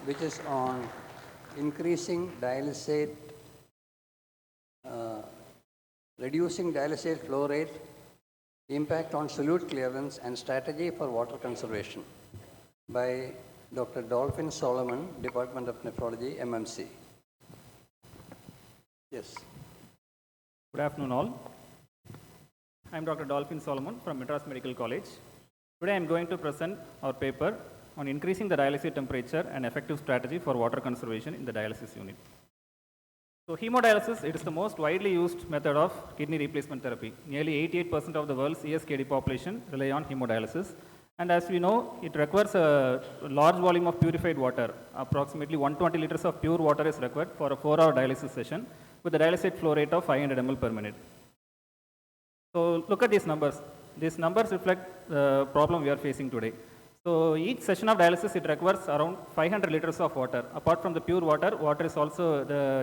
which is on increasing dialysate, reducing dialysate flow rate, impact on solute clearance, and strategy for water conservation by Dr. Dolphin Solomon, Department of Nephrology, MMC. Yes. Good afternoon all. I am Dr. Dolphin Solomon from Madras Medical College. Today I am going to present our paper on increasing the dialysate temperature and effective strategy for water conservation in the dialysis unit. So hemodialysis, it is the most widely used method of kidney replacement therapy. Nearly 88% of the world's ESKD population rely on hemodialysis. And as we know, it requires a large volume of purified water. Approximately 120 liters of pure water is required for a 4-hour dialysis session with a dialysate flow rate of 500 ml per minute. So look at these numbers. These numbers reflect the problem we are facing today. So each session of dialysis, it requires around 500 liters of water. Apart from the pure water, water is also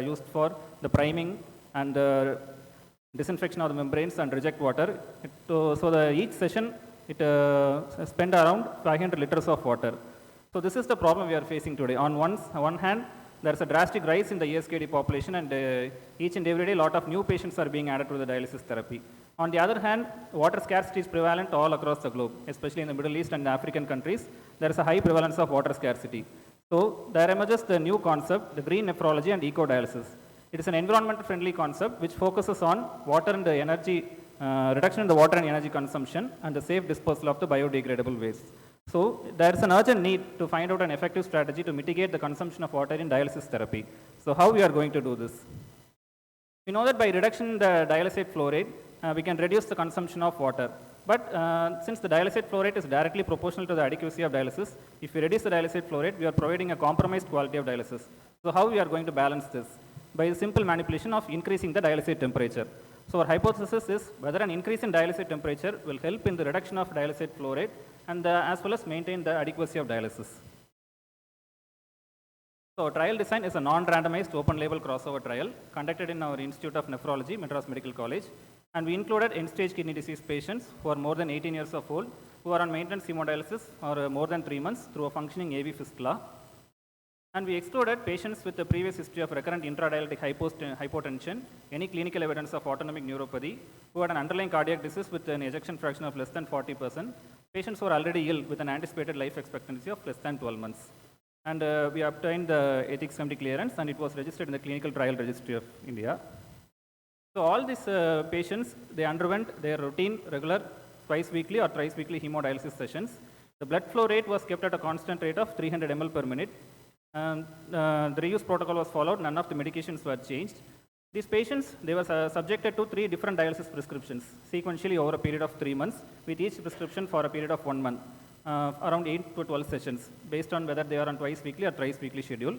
used for the priming and the disinfection of the membranes and reject water. Each session, it spend around 500 liters of water. So this is the problem we are facing today. On one hand, there is a drastic rise in the ESKD population, and each and every day, a lot of new patients are being added to the dialysis therapy. On the other hand, water scarcity is prevalent all across the globe, especially in the Middle East and African countries. There is a high prevalence of water scarcity. So there emerges the new concept, the green nephrology and eco-dialysis. It is an environment-friendly concept which focuses on water and the energy, reduction in the water and energy consumption, and the safe disposal of the biodegradable waste. So there is an urgent need to find out an effective strategy to mitigate the consumption of water in dialysis therapy. So how we are going to do this? We know that by reduction the dialysate flow rate, we can reduce the consumption of water. But since the dialysate flow rate is directly proportional to the adequacy of dialysis, if we reduce the dialysate flow rate, we are providing a compromised quality of dialysis. So how we are going to balance this? By a simple manipulation of increasing the dialysate temperature. So our hypothesis is whether an increase in dialysate temperature will help in the reduction of dialysate flow rate and as well as maintain the adequacy of dialysis. So trial design is a non-randomized open-label crossover trial conducted in our Institute of Nephrology, Madras Medical College, and we included end-stage kidney disease patients who are more than 18 years of old, who are on maintenance hemodialysis or more than 3 months through a functioning AV fistula. And we excluded patients with a previous history of recurrent intradialytic hypotension, any clinical evidence of autonomic neuropathy, who had an underlying cardiac disease with an ejection fraction of less than 40%, patients who are already ill with an anticipated life expectancy of less than 12 months. And we obtained the ethics committee clearance, and it was registered in the Clinical Trial Registry of India. So all these patients, they underwent their routine, regular, twice weekly or thrice weekly hemodialysis sessions. The blood flow rate was kept at a constant rate of 300 ml per minute. The reuse protocol was followed, none of the medications were changed. These patients, they were subjected to 3 different dialysis prescriptions, sequentially over a period of 3 months, with each prescription for a period of 1 month, around 8 to 12 sessions, based on whether they are on twice weekly or thrice weekly schedule.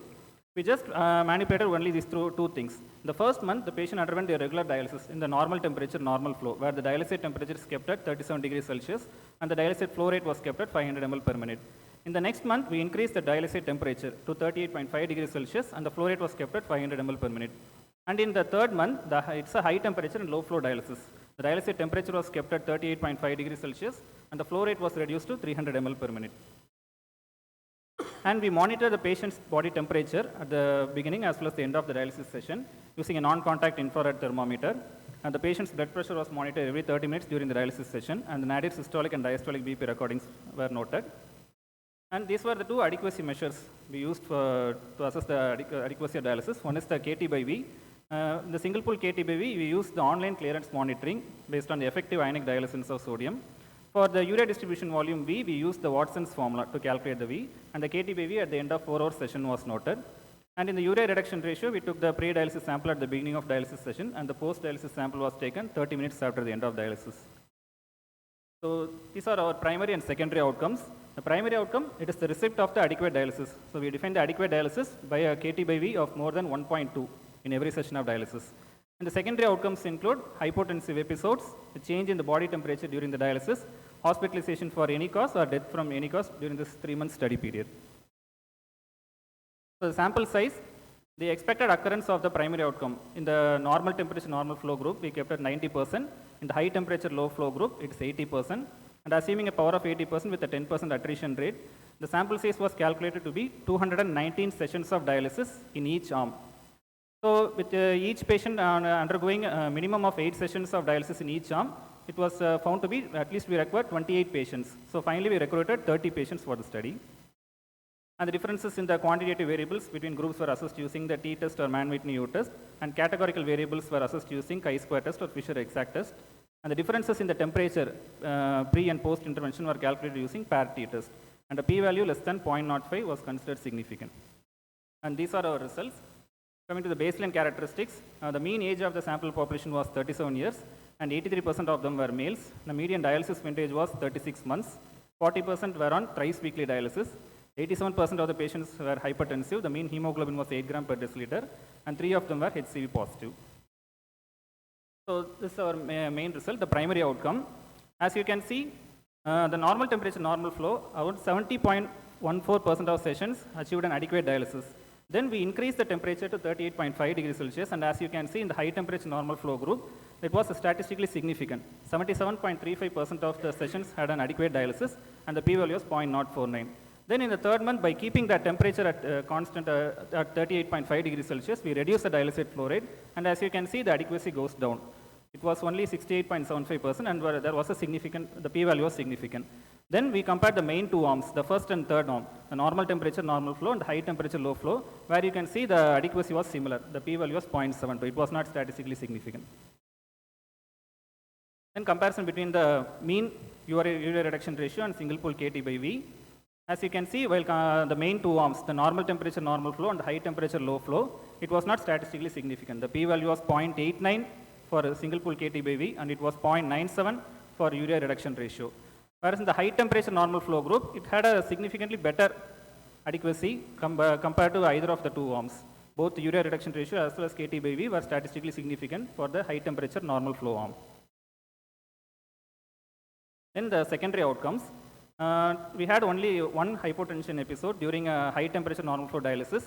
We just manipulated only these two things. The first month, the patient underwent their regular dialysis in the normal temperature, normal flow, where the dialysate temperature is kept at 37 degrees Celsius, and the dialysate flow rate was kept at 500 ml per minute. In the next month, we increased the dialysate temperature to 38.5 degrees Celsius, and the flow rate was kept at 500 ml per minute. And in the third month, it's a high temperature and low flow dialysis. The dialysate temperature was kept at 38.5 degrees Celsius, and the flow rate was reduced to 300 ml per minute. And we monitor the patient's body temperature at the beginning as well as the end of the dialysis session using a non-contact infrared thermometer. And the patient's blood pressure was monitored every 30 minutes during the dialysis session, and the nadir systolic and diastolic BP recordings were noted. And these were the 2 adequacy measures we used to assess the adequacy of dialysis. One is the KT by V. In the single pool KT by V, we used the online clearance monitoring based on the effective ionic dialysins of sodium. For the urea distribution volume V, we used the Watson's formula to calculate the V, and the KT by V at the end of 4-hour session was noted. And in the urea reduction ratio, we took the pre-dialysis sample at the beginning of dialysis session, and the post-dialysis sample was taken 30 minutes after the end of dialysis. So these are our primary and secondary outcomes. The primary outcome, it is the receipt of the adequate dialysis. So we define the adequate dialysis by a KT by V of more than 1.2 in every session of dialysis. And the secondary outcomes include hypotensive episodes, a change in the body temperature during the dialysis, hospitalization for any cause or death from any cause during this 3-month study period. So the sample size, the expected occurrence of the primary outcome in the normal temperature, normal flow group, we kept at 90%. In the high temperature, low flow group, it's 80%. And assuming a power of 80% with a 10% attrition rate, The sample size was calculated to be 219 sessions of dialysis in each arm. So with each patient undergoing a minimum of 8 sessions of dialysis in each arm, it was found to be at least we required 28 patients. So finally we recruited 30 patients for the study. And the differences in the quantitative variables between groups were assessed using the t-test or man-Whitney U test, and categorical variables were assessed using chi-square test or Fisher exact test. And the differences in the temperature pre and post intervention were calculated using pair t-test. And a p-value less than 0.05 was considered significant. And these are our results. Coming to the baseline characteristics, the mean age of the sample population was 37 years, and 83% of them were males. The median dialysis vintage was 36 months. 40% were on thrice weekly dialysis. 87% of the patients were hypertensive. The mean hemoglobin was 8 gram per deciliter, and 3 of them were HCV positive. So this is our main result, the primary outcome. As you can see, the normal temperature, normal flow, about 70.14% of sessions achieved an adequate dialysis. Then we increased the temperature to 38.5 degrees Celsius, and as you can see in the high temperature normal flow group, it was statistically significant. 77.35% of the sessions had an adequate dialysis, and the p-value was 0.049. Then in the third month, by keeping that temperature at constant at 38.5 degrees Celsius, we reduced the dialysate flow rate, and as you can see, the adequacy goes down. It was only 68.75%, and there was a significant, the p-value was significant. Then we compared the main two arms, the first and third arm, the normal temperature, normal flow, and the high temperature, low flow, where you can see the adequacy was similar. The p-value was 0.72. It was not statistically significant. Then comparison between the mean urea reduction ratio and single pole Kt by V. As you can see, while the main two arms, the normal temperature, normal flow, and the high temperature, low flow, it was not statistically significant. The p-value was 0.89 for a single pole Kt by V, and it was 0.97 for urea reduction ratio. Whereas in the high temperature normal flow group, it had a significantly better adequacy compared to either of the two arms. Both the urea reduction ratio as well as Kt by V were statistically significant for the high temperature normal flow arm. Then the secondary outcomes. We had only one hypotension episode during a high temperature normal flow dialysis,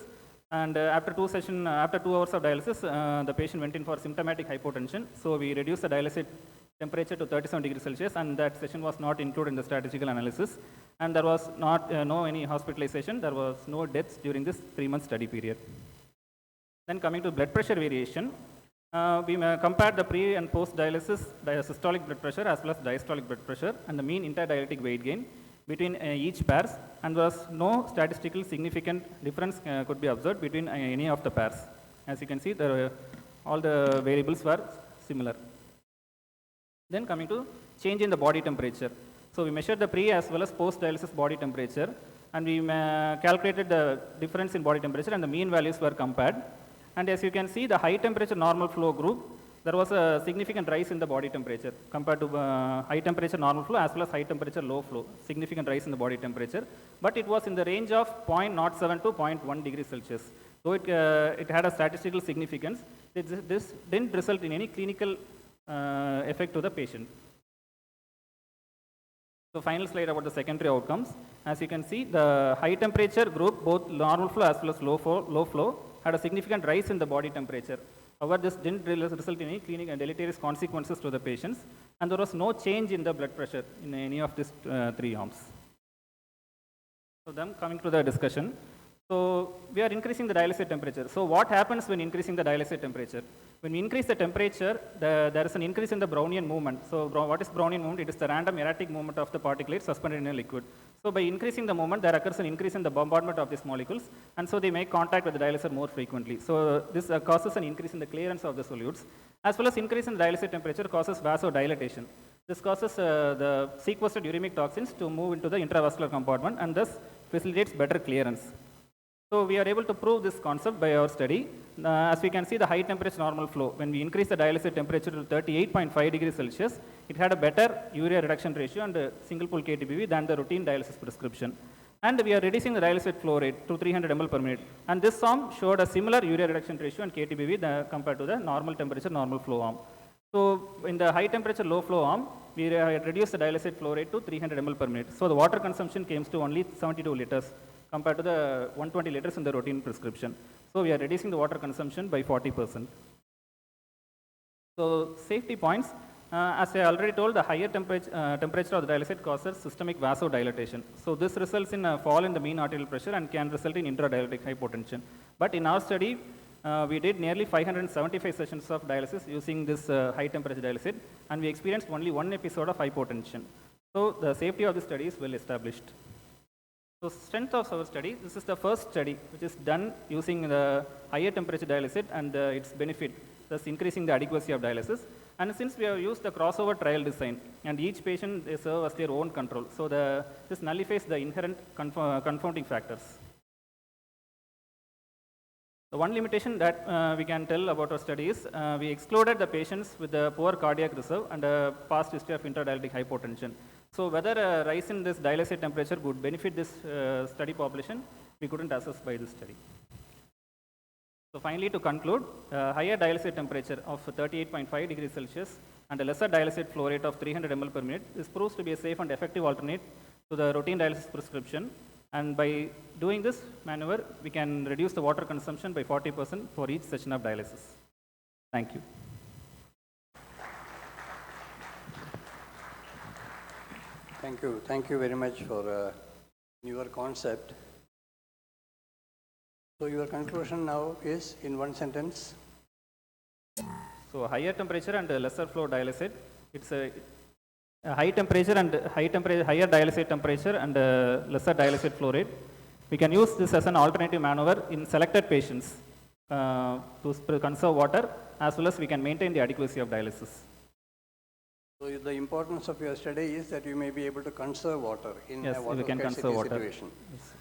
and after 2 hours of dialysis, the patient went in for symptomatic hypotension. So we reduced the dialysate temperature to 37 degrees Celsius, and that session was not included in the statistical analysis. And there was no any hospitalization. There was no deaths during this 3-month study period. Then coming to blood pressure variation, we compared the pre and post dialysis systolic blood pressure as well as diastolic blood pressure and the mean interdialytic weight gain between each pairs, and there was no statistical significant difference could be observed between any of the pairs. As you can see, all the variables were similar. Then coming to change in the body temperature. So we measured the pre as well as post dialysis body temperature, and we calculated the difference in body temperature, and the mean values were compared. And as you can see, the high temperature normal flow group, there was a significant rise in the body temperature compared to high temperature normal flow as well as high temperature low flow, significant rise in the body temperature. But it was in the range of 0.07 to 0.1 degrees Celsius. Though it had a statistical significance, this didn't result in any clinical effect to the patient. So final slide about the secondary outcomes. As you can see, the high temperature group, both normal flow as well as low flow, had a significant rise in the body temperature. However, this didn't result in any clinical and deleterious consequences to the patients, and there was no change in the blood pressure in any of these 3 arms. So then coming to the discussion. So we are increasing the dialysate temperature. So what happens when increasing the dialysate temperature? When we increase the temperature, there is an increase in the Brownian movement. So what is Brownian movement? It is the random erratic movement of the particulate suspended in a liquid. So by increasing the movement, there occurs an increase in the bombardment of these molecules, and so they make contact with the dialyser more frequently. So this causes an increase in the clearance of the solutes, as well as increase in the dialysate temperature causes vasodilatation. This causes the sequestered uremic toxins to move into the intravascular compartment, and thus facilitates better clearance. So we are able to prove this concept by our study. As we can see, the high temperature normal flow, when we increase the dialysate temperature to 38.5 degrees Celsius, it had a better urea reduction ratio and single pole KTBV than the routine dialysis prescription. And we are reducing the dialysate flow rate to 300 ml per minute. And this arm showed a similar urea reduction ratio and KTBV compared to the normal temperature normal flow arm. So in the high temperature low flow arm, we reduced the dialysate flow rate to 300 ml per minute. So the water consumption came to only 72 liters. Compared to the 120 liters in the routine prescription. So we are reducing the water consumption by 40%. So safety points, As I already told, the higher temperature of the dialysate causes systemic vasodilatation. So this results in a fall in the mean arterial pressure and can result in intradialytic hypotension. But in our study, we did nearly 575 sessions of dialysis using this high temperature dialysate, and we experienced only one episode of hypotension. So the safety of the study is well established. So strength of our study, this is the first study which is done using the higher temperature dialysate and its benefit, thus increasing the adequacy of dialysis. And since we have used the crossover trial design, and each patient they serve as their own control, so this nullifies the inherent confounding factors. The one limitation that we can tell about our study is we excluded the patients with a poor cardiac reserve and a past history of intradialytic hypotension. So whether a rise in this dialysate temperature would benefit this study population, we couldn't assess by this study. So finally, to conclude, higher dialysate temperature of 38.5 degrees Celsius and a lesser dialysate flow rate of 300 ml per minute, this proves to be a safe and effective alternate to the routine dialysis prescription. And by doing this maneuver, we can reduce the water consumption by 40% for each session of dialysis. Thank you. Thank you. Thank you very much for your concept. So your conclusion now is in one sentence. So higher temperature and lesser flow dialysate, it's a high temperature and higher dialysate temperature and lesser dialysate flow rate. We can use this as an alternative maneuver in selected patients to conserve water, as well as we can maintain the adequacy of dialysis. So the importance of your study is that you may be able to conserve water in a water scarcity situation.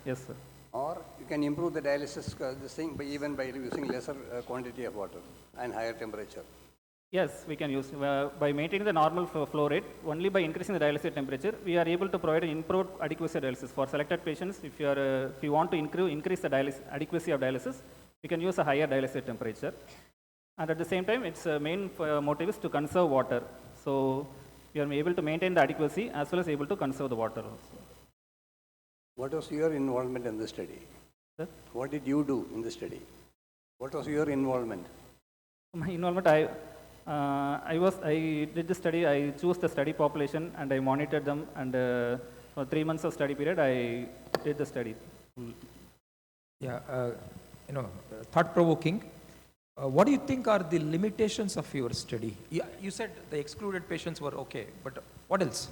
Yes, sir. Or you can improve the dialysis this thing even by using lesser quantity of water and higher temperature. Yes, we can use by maintaining the normal flow rate. Only by increasing the dialysate temperature, we are able to provide an improved adequacy of dialysis for selected patients. If you want to increase the adequacy of dialysis, we can use a higher dialysate temperature. And at the same time, its main motive is to conserve water. So you are able to maintain the adequacy as well as able to conserve the water also. What was your involvement in the study? Sir? What did you do in the study? What was your involvement? My involvement, I did the study. I chose the study population and I monitored them. And for 3 months of study period, I did the study. Yeah, thought-provoking. What do you think are the limitations of your study? You said the excluded patients were okay, but what else?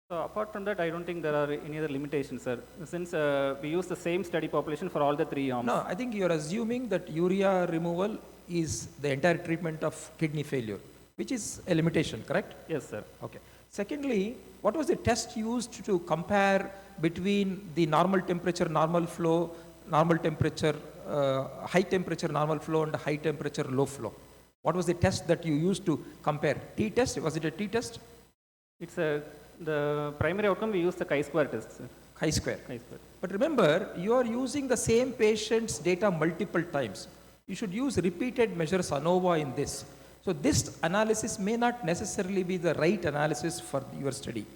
So apart from that, I don't think there are any other limitations, sir. Since we use the same study population for all the 3 arms. No, I think you are assuming that urea removal is the entire treatment of kidney failure, which is a limitation, correct? Yes, sir. Okay. Secondly, what was the test used to compare between the normal temperature, normal flow, normal temperature, high temperature, normal flow, and high temperature, low flow? What was the test that you used to compare? T-test? Was it a T-test? It's the primary outcome, we use the chi-square test, sir. Chi-square. Chi-square. But remember, you are using the same patient's data multiple times. You should use repeated measures ANOVA in this. So this analysis may not necessarily be the right analysis for your study.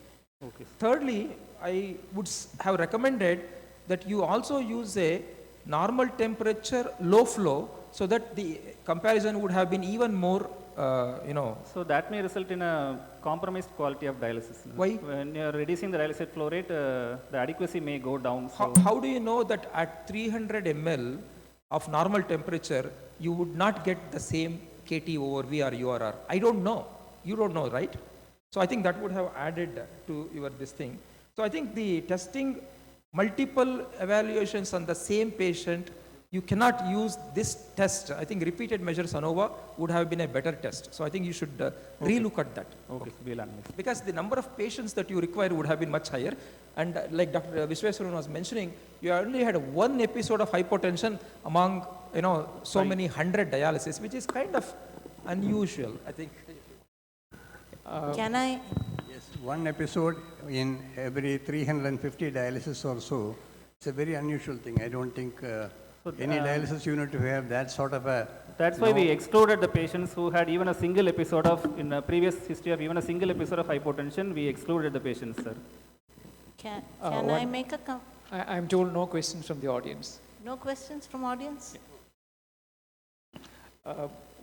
Okay. Thirdly, I would have recommended that you also use a normal temperature, low flow, so that the comparison would have been even more, So that may result in a compromised quality of dialysis. Why? When you are reducing the dialysate flow rate, the adequacy may go down. So How do you know that at 300 ml of normal temperature, you would not get the same KT over V or URR? I don't know. You don't know, right? So I think that would have added to your this thing. So I think the testing multiple evaluations on the same patient, you cannot use this test. I think repeated measures ANOVA would have been a better test. So I think you should relook at that. okay, so we'll analyze. Because the number of patients that you require would have been much higher. And like Dr. Vishweswaran was mentioning, you only had one episode of hypotension among, so many 100 dialysis, which is kind of unusual, I think. Can I? Yes, one episode in every 350 dialysis or so. It's a very unusual thing. I don't think any dialysis unit to have that sort of a... That's why we excluded the patients who had even a single episode of, in a previous history of even a single episode of hypotension, we excluded the patients, sir. Can I make a comment? I'm told no questions from the audience. No questions from audience?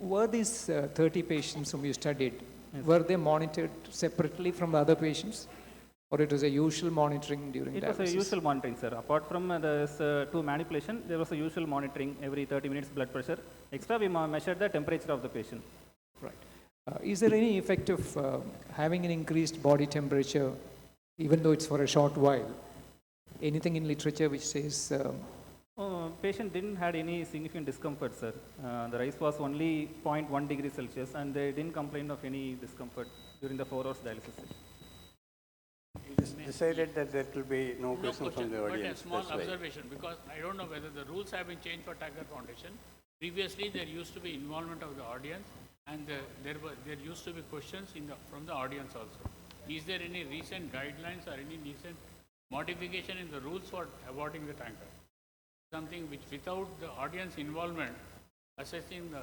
Were these 30 patients whom you studied, were they monitored separately from the other patients? Or it was a usual monitoring during It dialysis? was a usual monitoring, sir. Apart from this two manipulation, there was a usual monitoring every 30 minutes blood pressure. Extra, we measured the temperature of the patient. Right. Is there any effect of having an increased body temperature, even though it's for a short while? Anything in literature which says Patient didn't had any significant discomfort, sir. The rise was only 0.1 degrees Celsius, and they didn't complain of any discomfort during the 4 hours dialysis session. Decided that there will be no question from the But a audience. small That's why. observation, because I don't know whether the rules have been changed for Tiger Foundation. Previously, there used to be involvement of the audience, and there used to be questions from the audience also. Is there any recent guidelines or any recent modification in the rules for awarding the tanker? Something which, without the audience involvement, assessing the...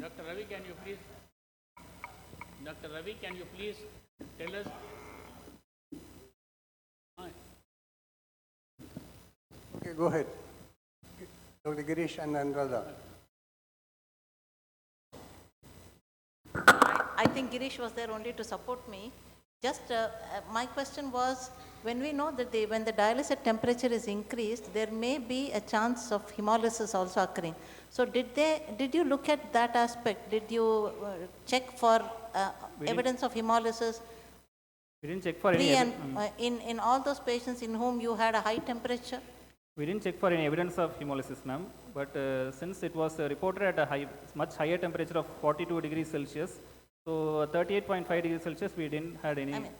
Dr. Ravi, can you please tell us? Okay, go ahead. Dr. Girish and Anuradha. I think Girish was there only to support me. Just my question was, when we know that when the dialysate temperature is increased, there may be a chance of hemolysis also occurring. So did you look at that aspect? Did you check for evidence of hemolysis? We didn't check for any In all those patients in whom you had a high temperature? We didn't check for any evidence of hemolysis, ma'am. But since it was reported at a much higher temperature of 42 degrees Celsius, so 38.5 degrees Celsius, we didn't had any. I mean,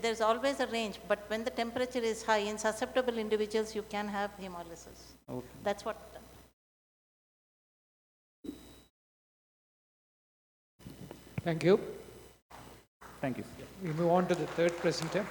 there's always a range, but when the temperature is high, in susceptible individuals, you can have hemolysis. Okay. That's what. thank you. Thank you. We move on to the third presenter.